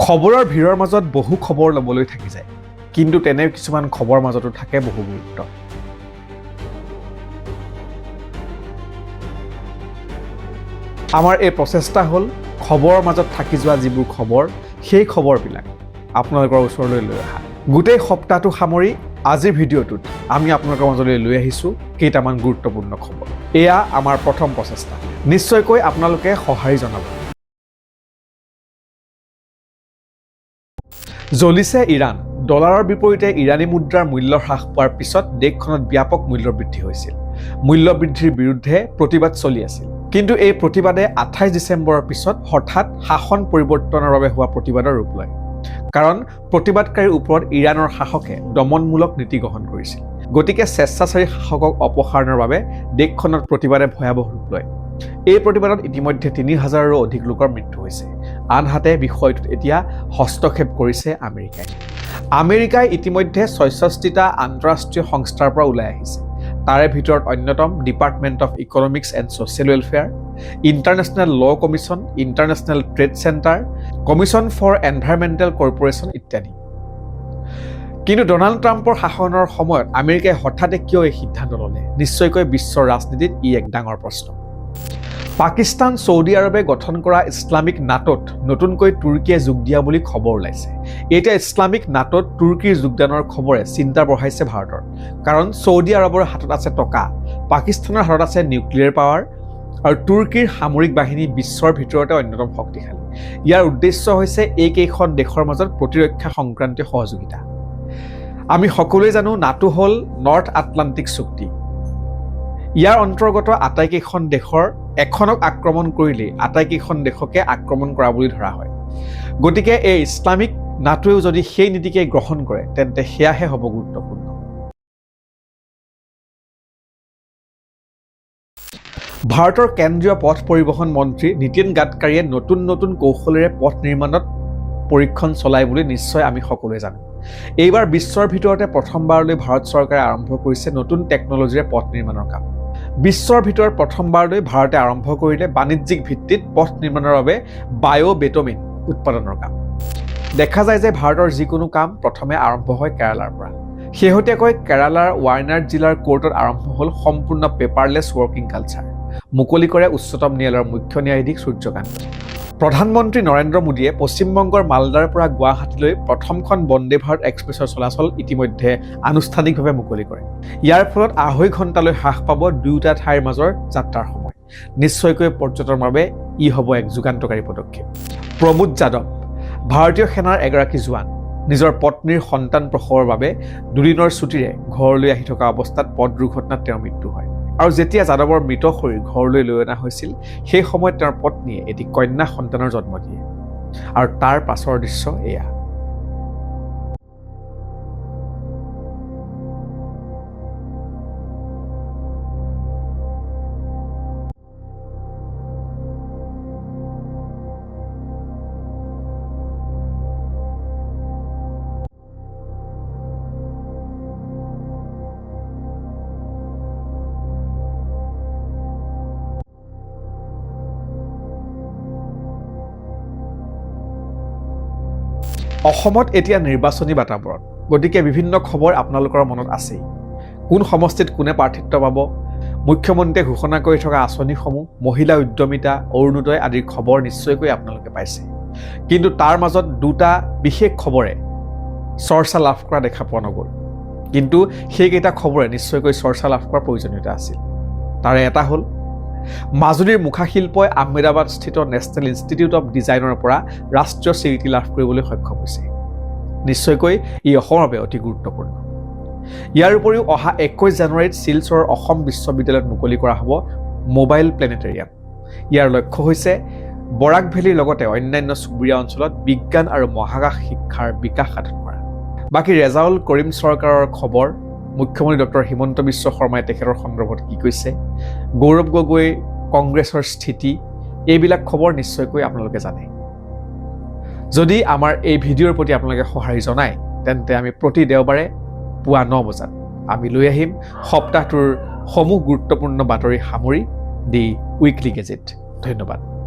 খবৰৰ ভিৰৰ মাজত বহু খবৰ ল'বলৈ থাকি যায়, কিন্তু তেনে কিছুমান খবৰ মাজতো থাকে বহু গুৰুত্ব। আমাৰ এই প্ৰচেষ্টা হ'ল খবৰৰ মাজত থাকি যোৱা যিবোৰ খবৰ, সেই খবৰবিলাক আপোনালোকৰ ওচৰলৈ লৈ অহা। গোটেই সপ্তাহটো সামৰি আজিৰ ভিডিঅ'টোত আমি আপোনালোকৰ মাজলৈ লৈ আহিছোঁ কেইটামান গুৰুত্বপূৰ্ণ খবৰ। এয়া আমাৰ প্ৰথম প্ৰচেষ্টা। নিশ্চয়কৈ আপোনালোকে সঁহাৰি জনাব। জ্বলিছে ইৰাণ। ডলাৰৰ বিপৰীতে ইৰাণী মুদ্ৰাৰ মূল্য হ্ৰাস পোৱাৰ পিছত দেশখনত ব্যাপক মূল্য বৃদ্ধি হৈছিল। মূল্য বৃদ্ধিৰ বিৰুদ্ধে প্ৰতিবাদ চলি আছিল। কিন্তু এই প্ৰতিবাদে 28 ডিচেম্বৰৰ পিছত হঠাৎ শাসন পৰিৱৰ্তনৰ বাবে হোৱা প্ৰতিবাদৰ ৰূপ লয়। কাৰণ প্ৰতিবাদকাৰীৰ ওপৰত ইৰাণৰ শাসকে দমনমূলক নীতি গ্ৰহণ কৰিছিল। গতিকে স্বেচ্ছাচাৰী শাসকক অপসাৰণৰ বাবে দেশখনত প্ৰতিবাদে ভয়াৱহ ৰূপ লয়। এই প্ৰতিবাদত ইতিমধ্যে 3000ৰো অধিক লোকৰ মৃত্যু হৈছে। আনহাতে বিষয়টোত এতিয়া হস্তক্ষেপ কৰিছে আমেৰিকাই। আমেৰিকাই ইতিমধ্যে 66টা আন্তঃৰাষ্ট্ৰীয় সংস্থাৰ পৰা ওলাই আহিছে। তাৰে ভিতৰত অন্যতম department of economics and social welfare, international law' commission, international trade centre, commission for environmental corporation ইত্যাদি। কিন্তু ডনাল্ড ট্ৰাম্পৰ শাসনৰ সময়ত আমেৰিকাই হঠাতে কিয় এই সিদ্ধান্ত ল'লে? নিশ্চয়কৈ বিশ্বৰ ৰাজনীতিত ই এক ডাঙৰ প্ৰশ্ন। পাকিস্তান, ছৌদি আৰবে গঠন কৰা ইছলামিক নাটোত নতুনকৈ তুৰ্কীয়ে যোগ দিয়া বুলি খবৰ ওলাইছে। এতিয়া ইছলামিক নাটোত তুৰ্কীৰ যোগদানৰ খবৰে চিন্তা বঢ়াইছে ভাৰতৰ। কাৰণ ছৌদি আৰবৰ হাতত আছে টকা, পাকিস্তানৰ হাতত আছে নিউক্লিয়াৰ পাৱাৰ, আৰু তুৰ্কীৰ সামৰিক বাহিনী বিশ্বৰ ভিতৰতে অন্যতম শক্তিশালী। ইয়াৰ উদ্দেশ্য হৈছে এইকেইখন দেশৰ মাজত প্ৰতিৰক্ষা সংক্ৰান্তীয় সহযোগিতা। আমি সকলোৱে জানো নাটো হ'ল নৰ্থ আটলাণ্টিক চুক্তি। ইয়াৰ অন্তৰ্গত আটাইকেইখন দেশৰ এখনক আক্ৰমণ কৰিলেই আটাইকেইখন দেশকে আক্ৰমণ কৰা বুলি ধৰা হয়। গতিকে এই ইছলামিক নাটোৱেও যদি সেই নীতিকে গ্ৰহণ কৰে তেন্তে সেয়াহে হ'ব গুৰুত্বপূৰ্ণ। ভাৰতৰ কেন্দ্ৰীয় পথ পৰিবহণ মন্ত্ৰী নীতিন গাডকাৰীয়ে নতুন কৌশলেৰে পথ নিৰ্মাণত পৰীক্ষণ চলায় বুলি নিশ্চয় আমি সকলোৱে জানো। এইবাৰ বিশ্বৰ ভিতৰতে প্ৰথমবাৰলৈ ভাৰত চৰকাৰে আৰম্ভ কৰিছে নতুন টেকনলজিৰে পথ নিৰ্মাণৰ কাম। বিশ্বৰ ভিতৰত প্ৰথমবাৰলৈ ভাৰতে আৰম্ভ কৰিলে বাণিজ্যিক ভিত্তিত পথ নিৰ্মাণৰ বাবে বায়'বেটমিন উৎপাদনৰ কাম। দেখা যায় যে ভাৰতৰ যিকোনো কাম প্ৰথমে আৰম্ভ হয় কেৰালাৰ পৰা। শেহতীয়াকৈ কেৰালাৰ ৱায়নাড জিলাৰ কোৰ্টত আৰম্ভ হ'ল সম্পূৰ্ণ পেপাৰলেছ ৱৰ্কিং কালচাৰ। মুকলি কৰে উচ্চতম ন্যায়ালয়ৰ মুখ্য ন্যায়াধীশ সূৰ্যকান্ত। প্ৰধানমন্ত্ৰী নৰেন্দ্ৰ মোদীয়ে পশ্চিমবংগৰ মালদাৰ পৰা গুৱাহাটীলৈ প্ৰথমখন বন্দে ভাৰত এক্সপ্ৰেছৰ চলাচল ইতিমধ্যে আনুষ্ঠানিকভাৱে মুকলি কৰে। ইয়াৰ ফলত 2.5 ঘণ্টালৈ হ্ৰাস পাব দুয়োটা ঠাইৰ মাজৰ যাত্ৰাৰ সময়। নিশ্চয়কৈ পৰ্যটনৰ বাবে ই হ'ব এক যুগান্তকাৰী পদক্ষেপ। প্ৰমোদ যাদৱ, ভাৰতীয় সেনাৰ এগৰাকী জোৱান, নিজৰ পত্নীৰ সন্তান প্ৰসৱৰ বাবে দুদিনৰ ছুটিৰে ঘৰলৈ আহি থকা অৱস্থাত পথ দুৰ্ঘটনাত তেওঁৰ মৃত্যু হয়। আৰু যেতিয়া যাদৱৰ মৃত শৰীৰ ঘৰলৈ লৈ অনা হৈছিল সেই সময়ত তেওঁৰ পত্নীয়ে এটি কন্যা সন্তানৰ জন্ম দিয়ে। আৰু তাৰ পাছৰ দৃশ্য এয়া। অসমত এতিয়া নিৰ্বাচনী বাতাবৰণ, গতিকে বিভিন্ন খবৰ আপোনালোকৰ মনত আছেই। কোন সমষ্টিত কোনে প্ৰাৰ্থিত্ব পাব, মুখ্যমন্ত্ৰীয়ে ঘোষণা কৰি থকা আঁচনিসমূহ, মহিলা উদ্যমিতা, অৰুণোদয় আদিৰ খবৰ নিশ্চয়কৈ আপোনালোকে পাইছে। কিন্তু তাৰ মাজত দুটা বিশেষ খবৰে চৰ্চা লাভ কৰা দেখা পোৱা নগ'ল। কিন্তু সেইকেইটা খবৰে নিশ্চয়কৈ চৰ্চা লাভ কৰাৰ প্ৰয়োজনীয়তা আছিল। তাৰে এটা হ'ল মাজুলীৰ মুখাশিল্পই আহমেদাবাদস্থিত নেশ্যনেল ইনষ্টিটিউট অৱ ডিজাইনৰ পৰা ৰাষ্ট্ৰীয় স্বীকৃতি লাভ কৰিবলৈ সক্ষম হৈছে। নিশ্চয়কৈ ই অসমৰ বাবে অতি গুৰুত্বপূৰ্ণ। ইয়াৰ উপৰিও অহা 21 জানুৱাৰীত শিলচৰৰ অসম বিশ্ববিদ্যালয়ত মুকলি কৰা হ'ব মোবাইল প্লেনেটেৰিয়াম। ইয়াৰ লক্ষ্য হৈছে বৰাক ভেলীৰ লগতে অন্যান্য চুবুৰীয়া অঞ্চলত বিজ্ঞান আৰু মহাকাশ শিক্ষাৰ বিকাশ সাধন কৰা। বাকী ৰেজাউল কৰিম চৰকাৰৰ খবৰ, মুখ্যমন্ত্ৰী ডক্টৰ হিমন্ত বিশ্ব শৰ্মাই তেখেতৰ সন্দৰ্ভত কি কৈছে, গৌৰৱ গগৈ কংগ্ৰেছৰ স্থিতি, এইবিলাক খবৰ নিশ্চয়কৈ আপোনালোকে জানে। যদি আমাৰ এই ভিডিঅ'ৰ প্ৰতি আপোনালোকে সঁহাৰি জনায় তেন্তে আমি প্ৰতি দেওবাৰে পুৱা 9 বজাত আমি লৈ আহিম সপ্তাহটোৰ সমূহ গুৰুত্বপূৰ্ণ বাতৰি সামৰি দি উইকলি গেজেট। ধন্যবাদ।